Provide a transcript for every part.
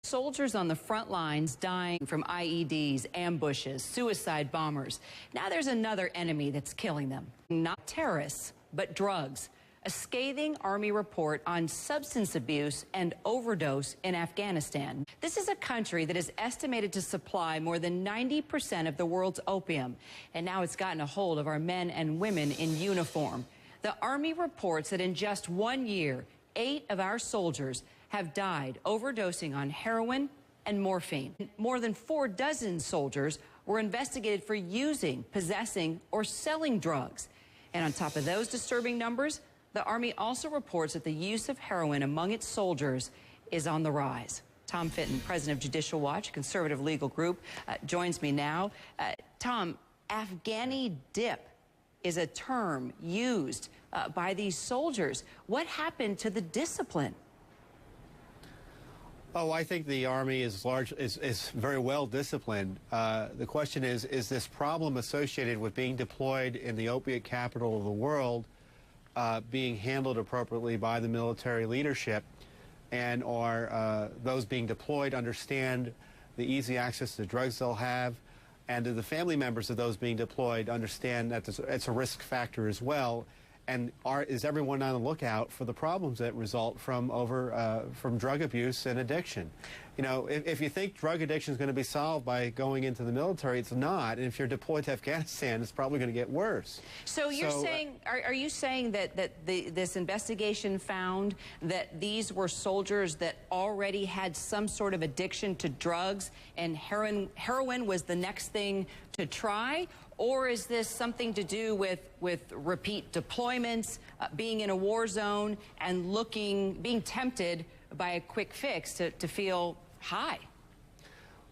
Soldiers on the front lines dying from IEDs, ambushes, suicide bombers. Now there's another enemy that's killing them. Not terrorists, but drugs. A scathing Army report on substance abuse and overdose in Afghanistan. This is a country that is estimated to supply more than 90% of the world's opium. And now it's gotten a hold of our men and women in uniform. The Army reports that in just 1 year, 8 of our soldiers have died overdosing on heroin and morphine. More than 4 dozen soldiers were investigated for using, possessing, or selling drugs. And on top of those disturbing numbers, the Army also reports that the use of heroin among its soldiers is on the rise. Tom Fitton, president of Judicial Watch, a conservative legal group, joins me now. Tom, Afghani dip is a term used by these soldiers. What happened to the discipline? Oh, I think the Army is very well disciplined. The question is this problem associated with being deployed in the opiate capital of the world being handled appropriately by the military leadership, and are those being deployed understand the easy access to drugs they'll have, and do the family members of those being deployed understand that it's a risk factor as well, and is everyone on the lookout for the problems that result from drug abuse and addiction? You know, if you think drug addiction is going to be solved by going into the military, it's not. And if you're deployed to Afghanistan, it's probably going to get worse. So you're saying, are you saying that this investigation found that these were soldiers that already had some sort of addiction to drugs, and heroin was the next thing to try? Or is this something to do with repeat deployments, being in a war zone, and being tempted by a quick fix to feel high?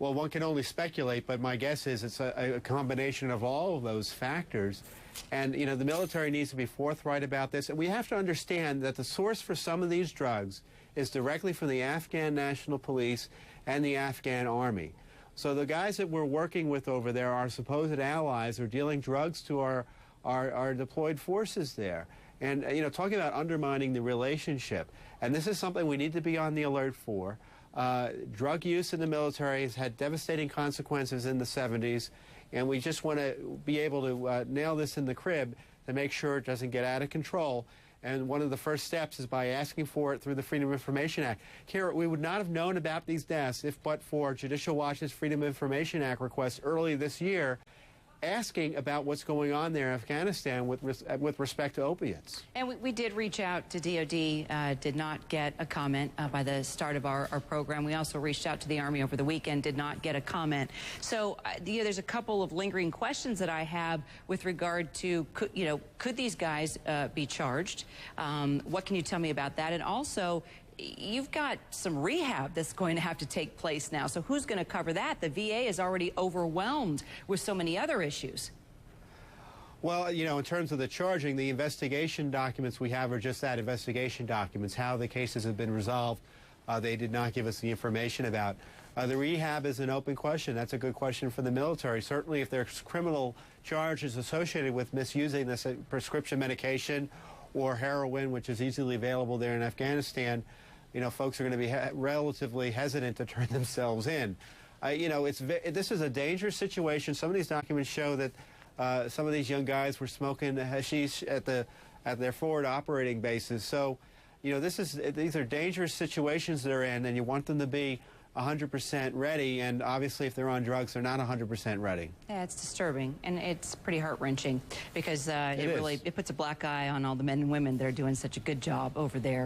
Well, one can only speculate, but my guess is it's a combination of all of those factors. And, you know, the military needs to be forthright about this. And we have to understand that the source for some of these drugs is directly from the Afghan National Police and the Afghan Army. So the guys that we're working with over there, our supposed allies, are dealing drugs to our deployed forces there. And, you know, talking about undermining the relationship. And this is something we need to be on the alert for. Drug use in the military has had devastating consequences in the 70s, and we just want to be able to nail this in the crib to make sure it doesn't get out of control. And one of the first steps is by asking for it through the Freedom of Information Act. Here, we would not have known about these deaths if but for Judicial Watch's Freedom of Information Act request early this year, asking about what's going on there in Afghanistan with respect to opiates. And we did reach out to DOD, did not get a comment by the start of our program. We also reached out to the Army over the weekend, did not get a comment. So, there's a couple of lingering questions that I have with regard to, could these guys be charged? What can you tell me about that? And also, you've got some rehab that's going to have to take place now. So who's going to cover that? The VA is already overwhelmed with so many other issues. Well, you know, in terms of the charging, the investigation documents we have are just that, investigation documents. How the cases have been resolved, they did not give us the information about. The rehab is an open question. That's a good question for the military. Certainly if there's criminal charges associated with misusing this prescription medication or heroin, which is easily available there in Afghanistan, you know, folks are going to be relatively hesitant to turn themselves in. You know, this is a dangerous situation. Some of these documents show that some of these young guys were smoking hashish at their forward operating bases. So, you know, these are dangerous situations they're in, and you want them to be 100% ready, and obviously if they're on drugs, they're not 100% ready. Yeah, it's disturbing, and it's pretty heart-wrenching because it puts a black eye on all the men and women that are doing such a good job over there.